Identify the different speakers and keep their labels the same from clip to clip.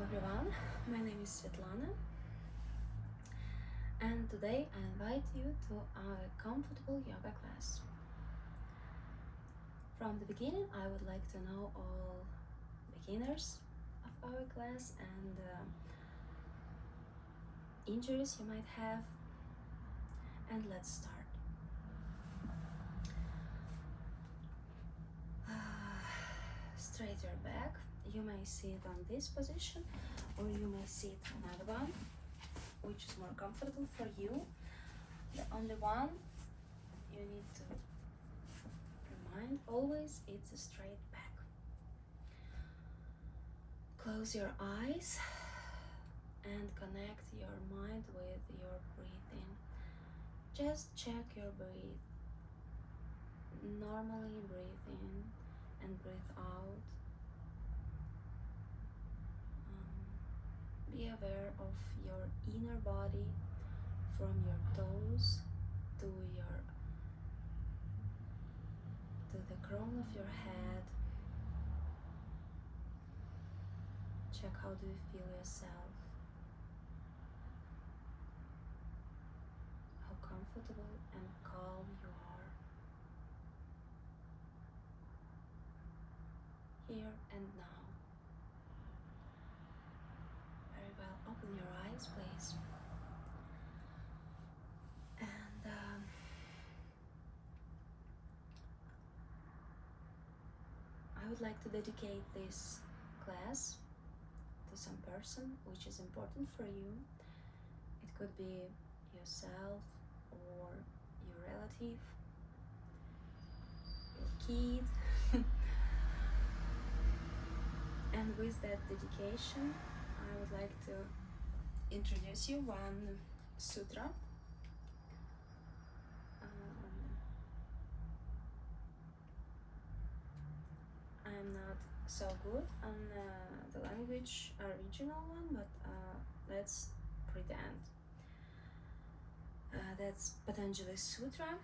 Speaker 1: everyone, my name is Svitlana, and today I invite you to our comfortable yoga class. From the beginning, I would like to know all beginners of our class and injuries you might have, and let's start. Straight your back. You may sit on this position or you may sit another one, which is more comfortable for you. The only one you need to remind always it's a straight back. Close your eyes and connect your mind with your breathing. Just check your breath. Normally breathe in and breathe out. Be aware of your inner body from your toes to the crown of your head. Check how do you feel yourself, how comfortable and calm you are. Here and now. Very well, open your eyes please. And I would like to dedicate this class to some person which is important for you. It could be yourself or your relative, your kid. And with that dedication, I would like to introduce you one sutra. I'm not so good on the language original one, but let's pretend. That's Patanjali Sutra.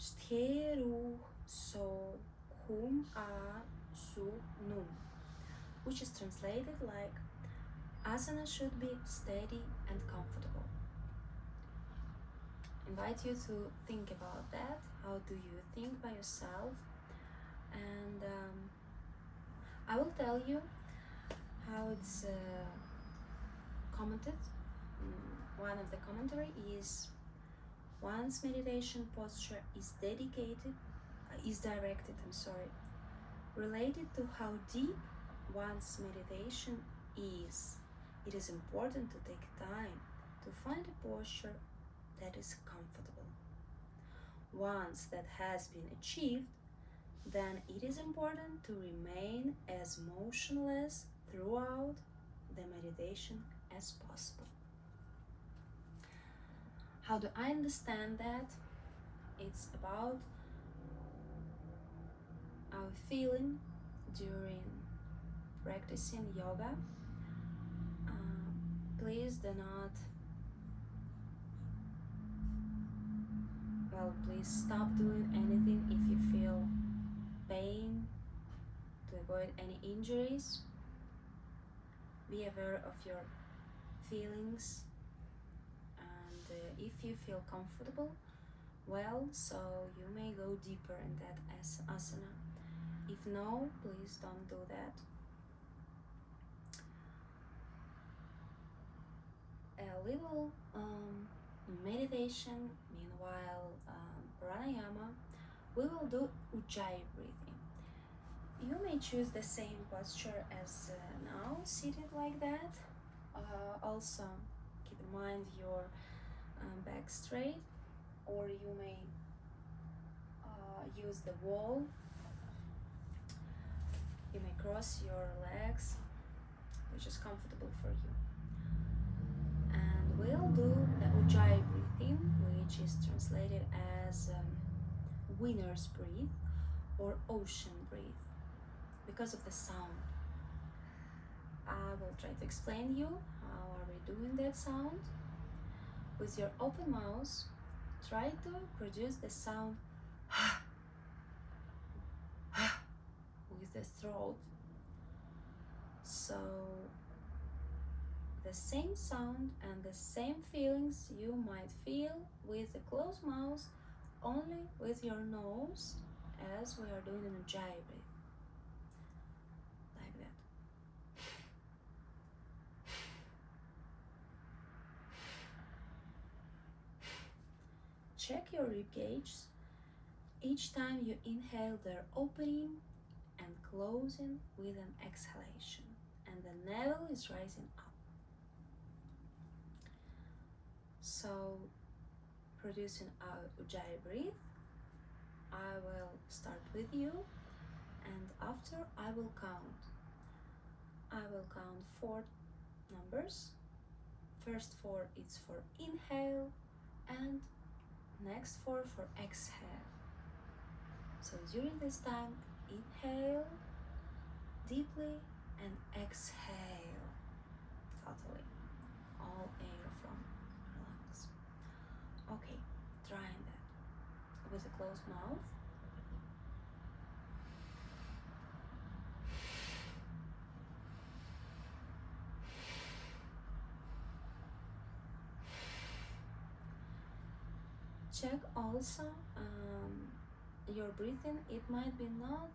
Speaker 1: Stheru so kum a su num, which is translated like asana should be steady and comfortable. Invite you to think about that. How do you think by yourself? And I will tell you how it's commented. One of the commentary is one's meditation posture is directed, related to how deep one's meditation is. It is important to take time to find a posture that is comfortable. Once that has been achieved, then it is important to remain as motionless throughout the meditation as possible. How do I understand that? It's about our feeling during practicing yoga. Please do not, please stop doing anything if you feel pain, to avoid any injuries. Be aware of your feelings, and if you feel comfortable, so you may go deeper in that asana. If no, please don't do that. A little meditation, meanwhile pranayama. We will do ujjayi breathing. You may choose the same posture as now, seated like that. Also keep in mind your back straight, or you may use the wall. You may cross your legs, which is comfortable for you. And we'll do the ujjayi breathing, which is translated as winner's breath or ocean breath, because of the sound. I will try to explain you how are we doing that sound. With your open mouth, try to produce the sound with the throat. So the same sound and the same feelings you might feel with a closed mouth, only with your nose, as we are doing in ujjayi breath, like that. Check your rib gauge. Each time you inhale, they're opening and closing with an exhalation, and the navel is rising up. So, producing our ujjayi breath, I will start with you, and after I will count. I will count 4 numbers. First 4 is for inhale, and next 4 for exhale. So during this time, inhale deeply and exhale totally all air from your lungs. Okay, trying that with a closed mouth. Check also your breathing. It might be not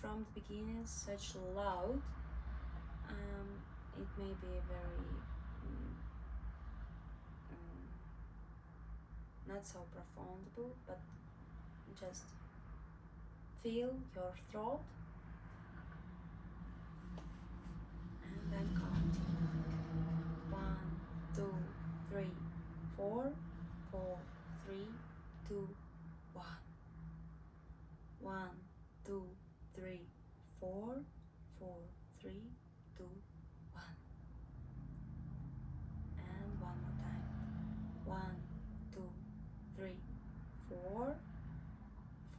Speaker 1: from the beginning such loud. It may be very not so profoundable, but just feel your throat and then counting. 1, 2, 3, 4, 4, 3, 2, 1. 1, 2, 3, 4, 4, 3, 2, 1. And one more time. 1, 2, 3, 4,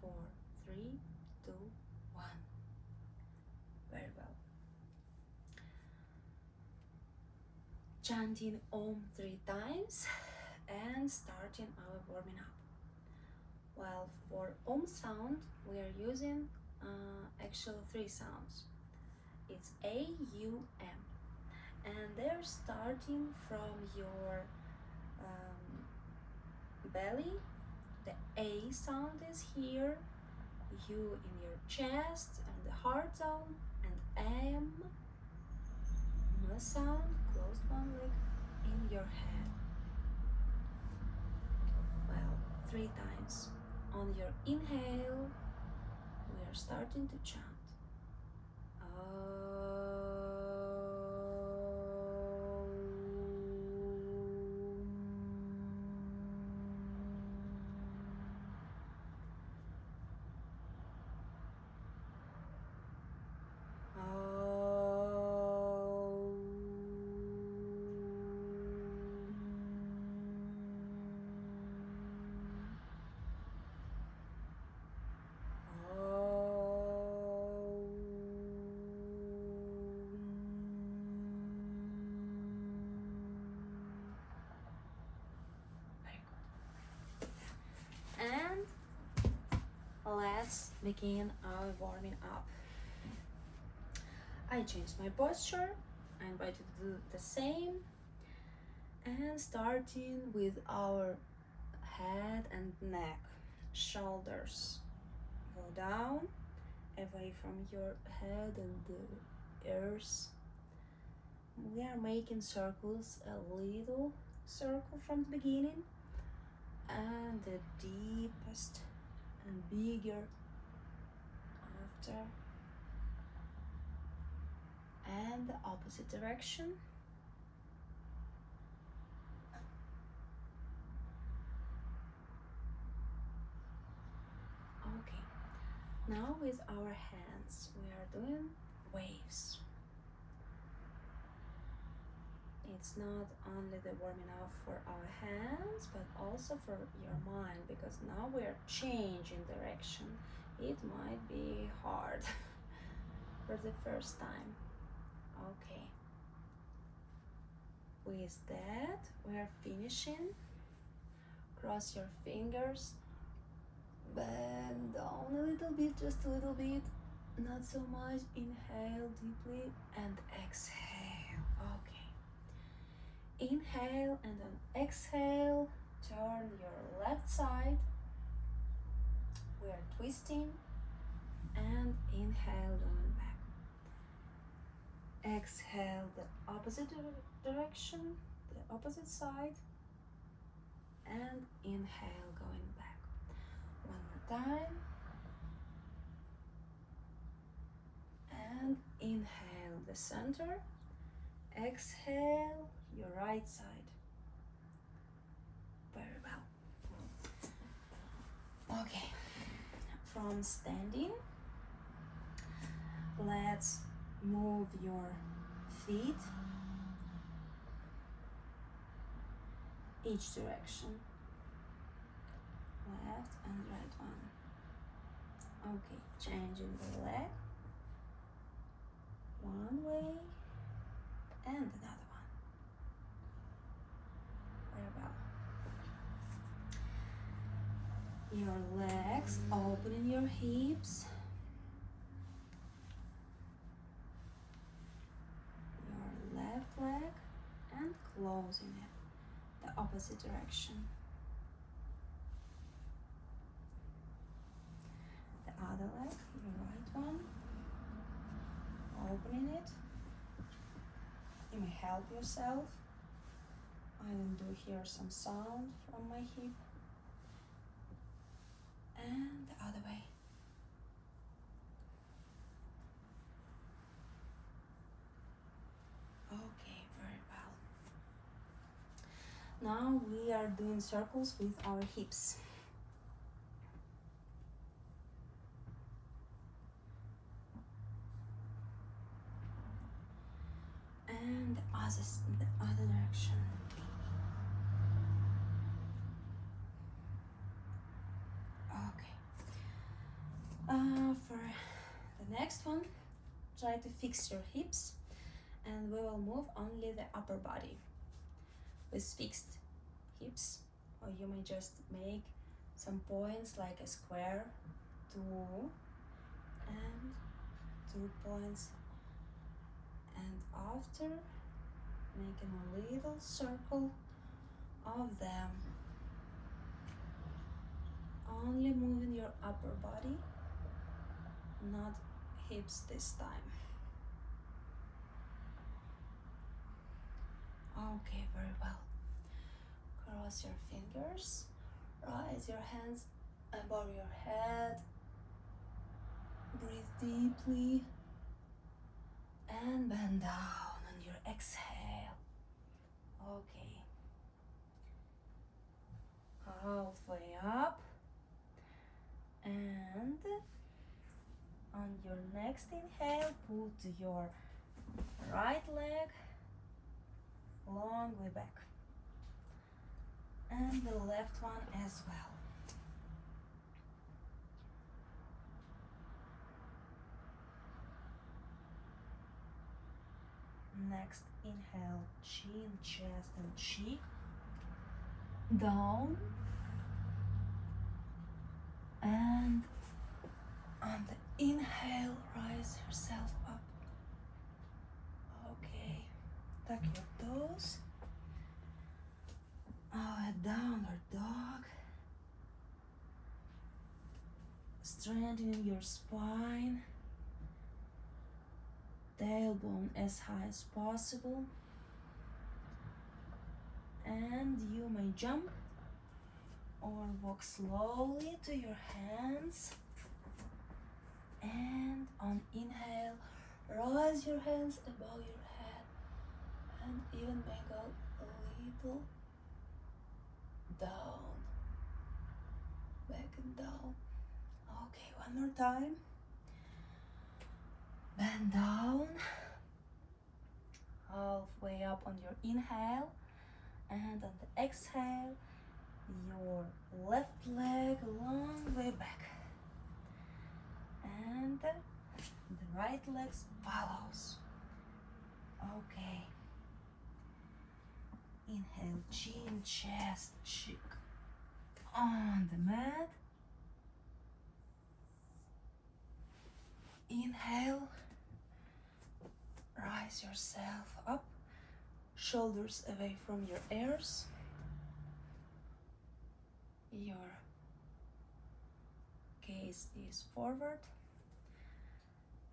Speaker 1: 4, 3, 2, 1. Very well. Chanting Om 3 times and starting our warming up. Well, for Om sound, we are using actually 3 sounds. It's A, U, M, and they're starting from your belly. The A sound is here, U in your chest and the heart zone, and M sound, closed one leg, in your head. Well, 3 times. On your inhale, we are starting to chant. And let's begin our warming up. I changed my posture. I invite you to do the same. And starting with our head and neck, shoulders go down, away from your head and the ears. We are making circles, a little circle from the beginning, and the deepest and bigger after, and the opposite direction. Okay, now with our hands we are doing waves. It's not only the warming up for our hands, but also for your mind, because now we are changing direction. It might be hard for the first time. Okay. With that, we are finishing. Cross your fingers, bend down a little bit, just a little bit, Not so much. Inhale deeply and exhale. Okay. Inhale and then exhale. Turn your left side. We are twisting. And inhale, going back. Exhale the opposite direction, the opposite side. And inhale, going back. One more time. And inhale the center. Exhale your right side. Very well. Okay, from standing, let's move your feet each direction, left and right one. Okay, changing the leg, one way and another one. Very well. Your legs, opening your hips. Your left leg and closing it, the opposite direction. The other leg, your right one, opening it. You may help yourself. I will do here some sound from my hip. And the other way. Okay, very well. Now we are doing circles with our hips. And the other direction. Okay. For the next one, try to fix your hips, and we will move only the upper body with fixed hips, or you may just make some points like a square, 2 and 2 points, and after making a little circle of them, only moving your upper body, not hips this time. Okay, very well. Cross your fingers, raise your hands above your head, breathe deeply, and bend down on your exhale. Okay. Halfway up, and on your next inhale, put your right leg long way back, and the left one as well. Next inhale, chin, chest and cheek down, and on the inhale, rise yourself up. Okay, tuck your toes. A downward dog. Strengthening your spine. Tailbone as high as possible. And you may jump or walk slowly to your hands. And on inhale, raise your hands above your head and even may go a little down, back and down. Okay, one more time. Bend down, halfway up on your inhale, and on the exhale, your left leg long way back, and the right leg follows. Okay. Inhale, chin, chest, cheek on the mat. Inhale, rise yourself up, shoulders away from your ears. Your gaze is forward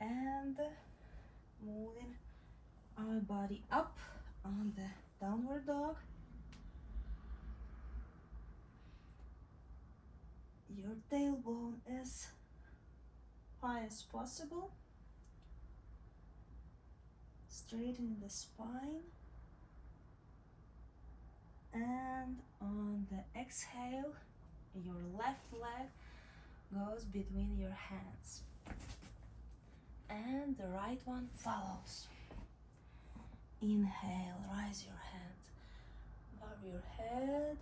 Speaker 1: and moving our body up on the downward dog. Your tailbone as high as possible, straightening the spine, and on the exhale your left leg goes between your hands and the right one follows. Inhale, rise your hands above your head,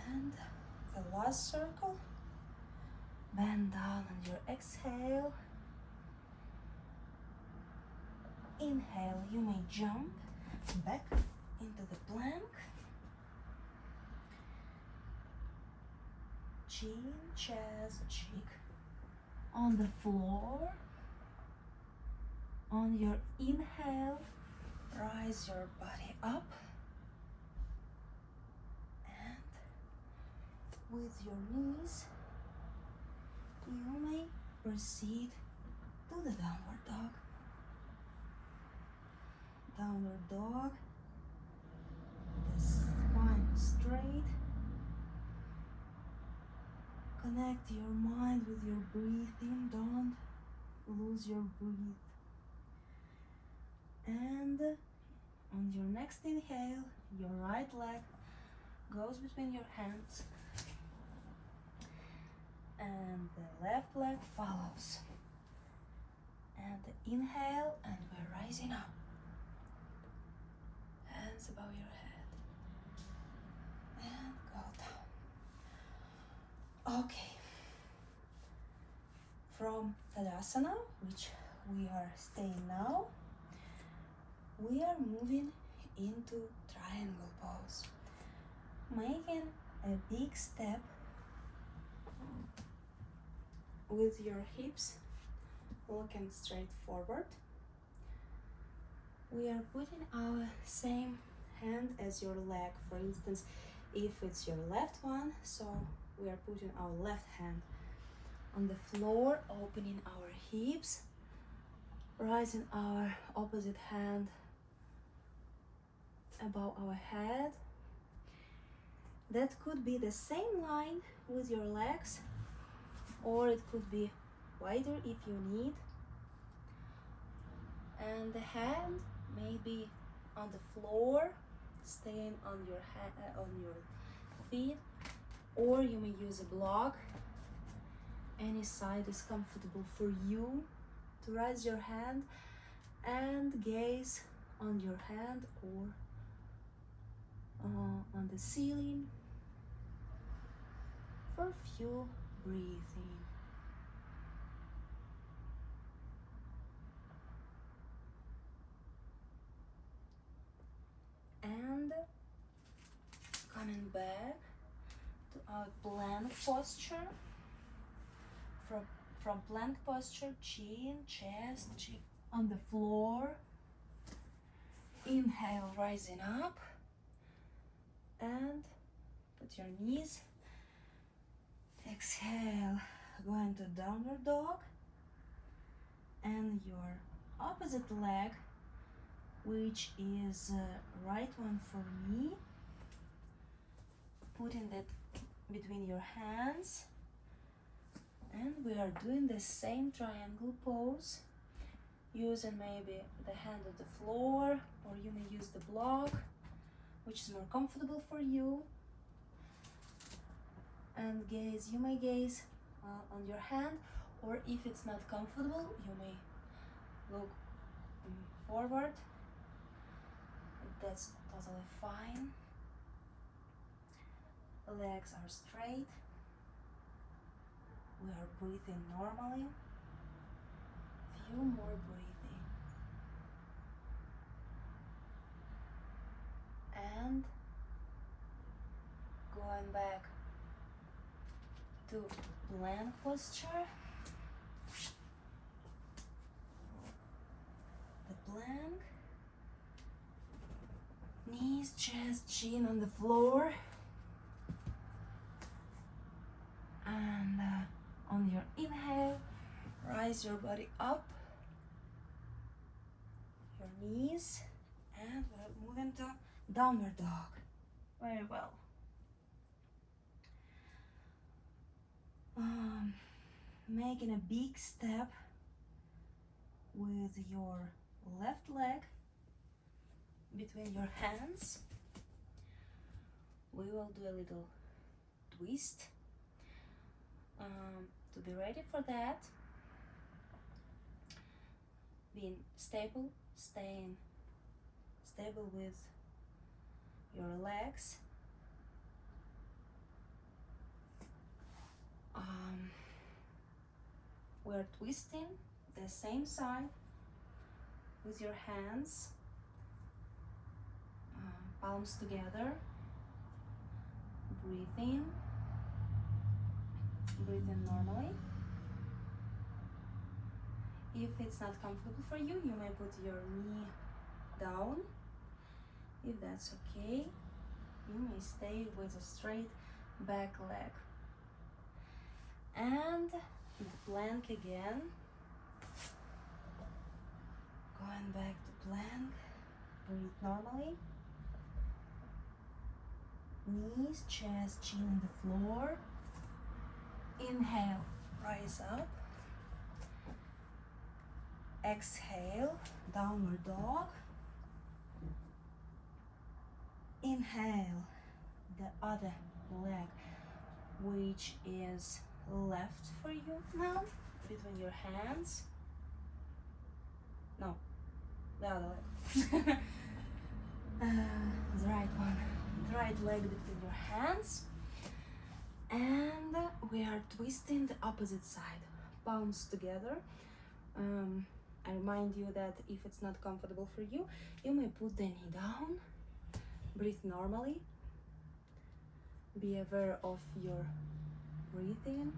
Speaker 1: and the last circle, bend down on your exhale. Inhale, you may jump back into the plank. Chin, chest, cheek on the floor. On your inhale, rise your body up, and with your knees you may proceed to the downward dog. Downward dog, the spine straight. Connect your mind with your breathing, don't lose your breath. And on your next inhale, your right leg goes between your hands and the left leg follows. And inhale, and we're rising up. Hands above your head. And go down. Okay. From Tadasana, which we are staying now, we are moving into triangle pose, making a big step with your hips looking straight forward. We are putting our same hand as your leg. For instance, if it's your left one, so we are putting our left hand on the floor, opening our hips, rising our opposite hand above our head. That could be the same line with your legs, or it could be wider if you need. And the hand may be on the floor, staying on your feet, or you may use a block. Any side is comfortable for you to raise your hand and gaze on your hand or on the ceiling for a few breathing. And coming back to our plank posture. From plank posture, chin, chest, cheek on the floor. Inhale, rising up, and put your knees. Exhale, go into downward dog, and your opposite leg, which is right one for me, putting that between your hands, and we are doing the same triangle pose, using maybe the hand on the floor, or you may use the block, which is more comfortable for you. And gaze, you may gaze on your hand, or if it's not comfortable, you may look forward. That's totally fine. Legs are straight. We are breathing normally. Few more breathing. And going back to plank posture. The plank. Knees, chest, chin on the floor. And on your inhale, rise your body up. Your knees. And we'll move into downward dog. Very well. Making a big step with your left leg between your hands. We will do a little twist. To be ready for that, being stable, staying stable with your legs. We're twisting the same side with your hands, palms together. Breathe in, breathe in normally. If it's not comfortable for you, you may put your knee down. If that's okay, you may stay with a straight back leg. And the plank again. Going back to plank. Breathe normally. Knees, chest, chin on the floor. Inhale, rise up. Exhale, downward dog. Inhale, the other leg, which is left for you now, between your hands. No, the other leg. The right one. The right leg between your hands. And we are twisting the opposite side. Palms together. I remind you that if it's not comfortable for you, you may put the knee down. Breathe normally. Be aware of your breathing.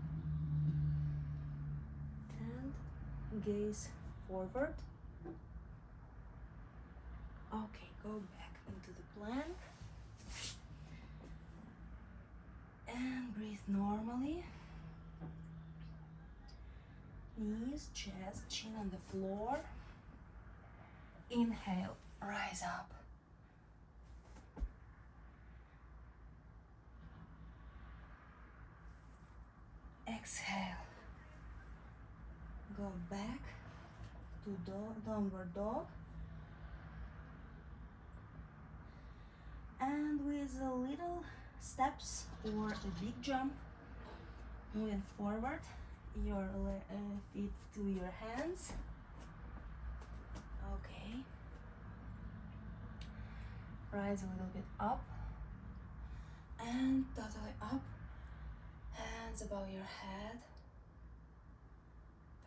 Speaker 1: And gaze forward. Okay, go back into the plank. And breathe normally. Knees, chest, chin on the floor. Inhale, rise up. Exhale. Go back to downward dog. And with a little steps or a big jump, moving forward, your feet to your hands. Okay. Rise a little bit up and totally up. Hands above your head.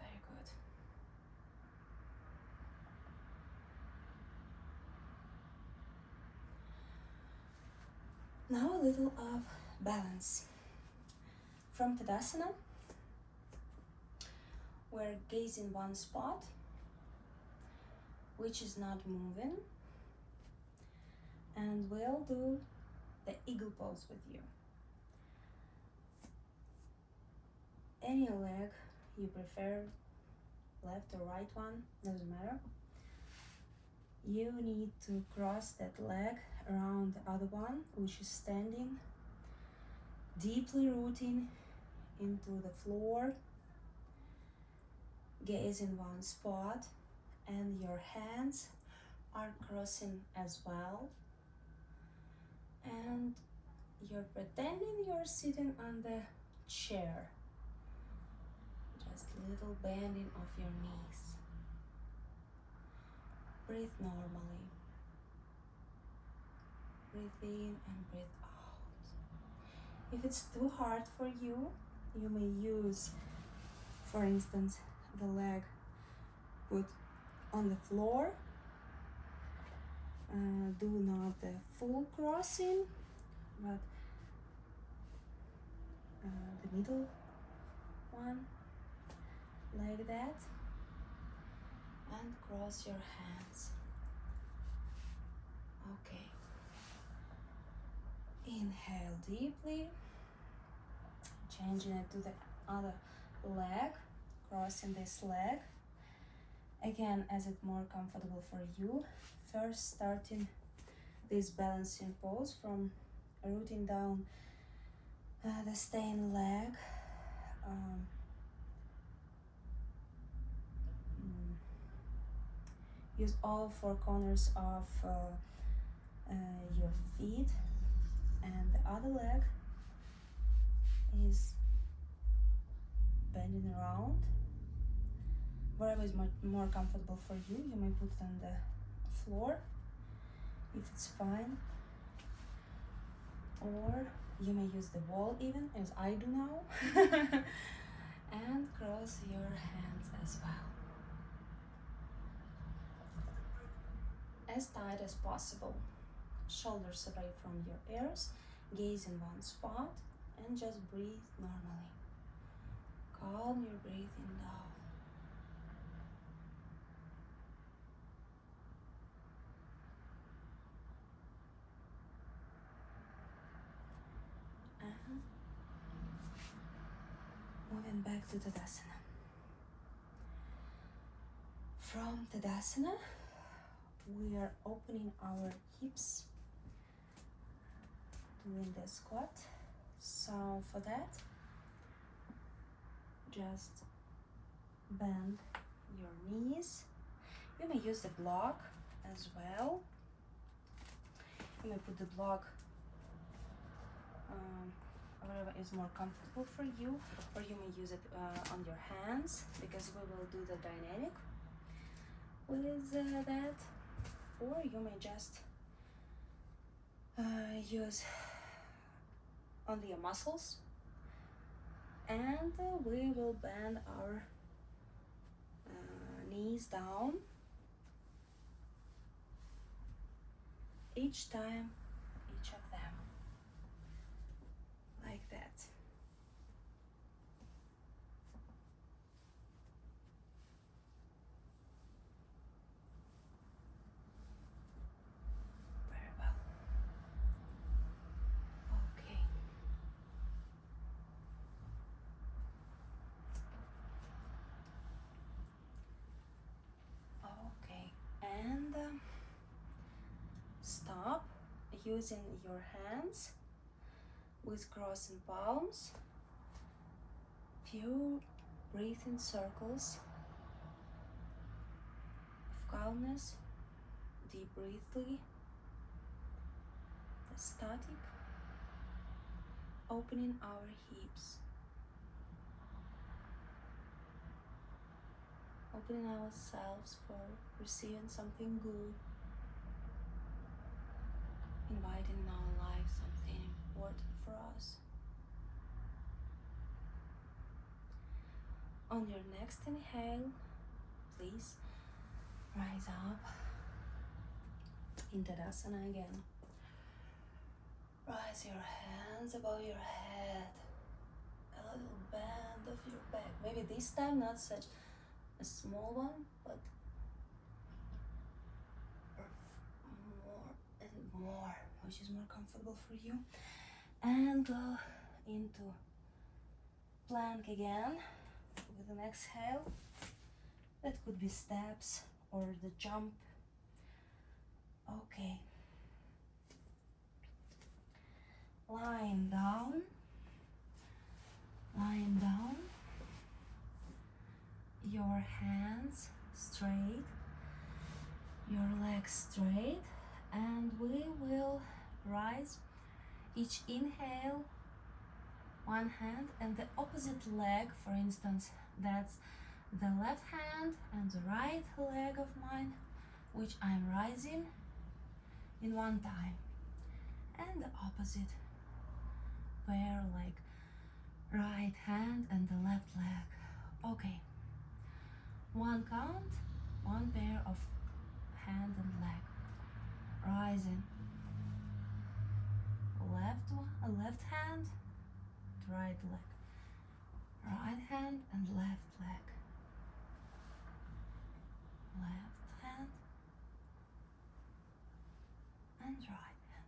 Speaker 1: Very good. Now a little of balance. From Tadasana, we're gazing one spot, which is not moving, and we'll do the eagle pose with you. Any leg you prefer, left or right one, doesn't matter. You need to cross that leg around the other one, which is standing, deeply rooting into the floor, gaze in one spot, and your hands are crossing as well. And you're pretending you're sitting on the chair. Just a little bending of your knees. Breathe normally. Breathe in and breathe out. If it's too hard for you, you may use, for instance, the leg put on the floor. Do not the full crossing, but the middle one, like that, and cross your hands. Okay. Inhale deeply, changing it to the other leg, crossing this leg. Again, as it's more comfortable for you. First, starting this balancing pose from rooting down the staying leg. Use all four corners of your feet, and the other leg is bending around. Wherever is more comfortable for you, you may put it on the floor if it's fine, or you may use the wall even, as I do now, and cross your hands as well. As tight as possible, shoulders away from your ears, gaze in one spot, and just breathe normally. Calm your breathing down. And moving back to Tadasana. From Tadasana, we are opening our hips, doing the squat. So for that, just bend your knees. You may use the block as well. You may put the block wherever is more comfortable for you, or you may use it on your hands, because we will do the dynamic with that, or you may just use only your muscles, and we will bend our knees down each time, each of them, like that. Very well. Okay. Okay, and stop using your hands with crossing palms. Few breathing circles of calmness, deep breathly, the static, opening our hips, opening ourselves for receiving something good, inviting in our life something important for us. On your next inhale, please rise up in Tadasana again. Rise your hands above your head, a little bend of your back. Maybe this time not such a small one, but more and more, which is more comfortable for you. And go into plank again with an exhale. That could be steps or the jump. Okay. Lying down, your hands straight, your legs straight, and we will rise. Each inhale, one hand, and the opposite leg, for instance, that's the left hand and the right leg of mine, which I'm rising in one time, and the opposite pair, like right hand and the left leg. Okay, one count, one pair of hand and leg, rising, left hand, right leg. Right hand and left leg. Left hand and right hand.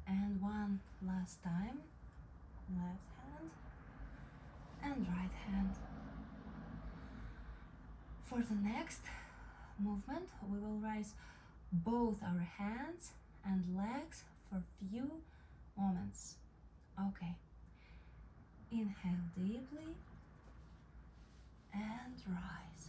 Speaker 1: And one last time. Left hand and right hand. For the next movement, we will raise both our hands and legs for few moments. Okay. Inhale deeply and rise.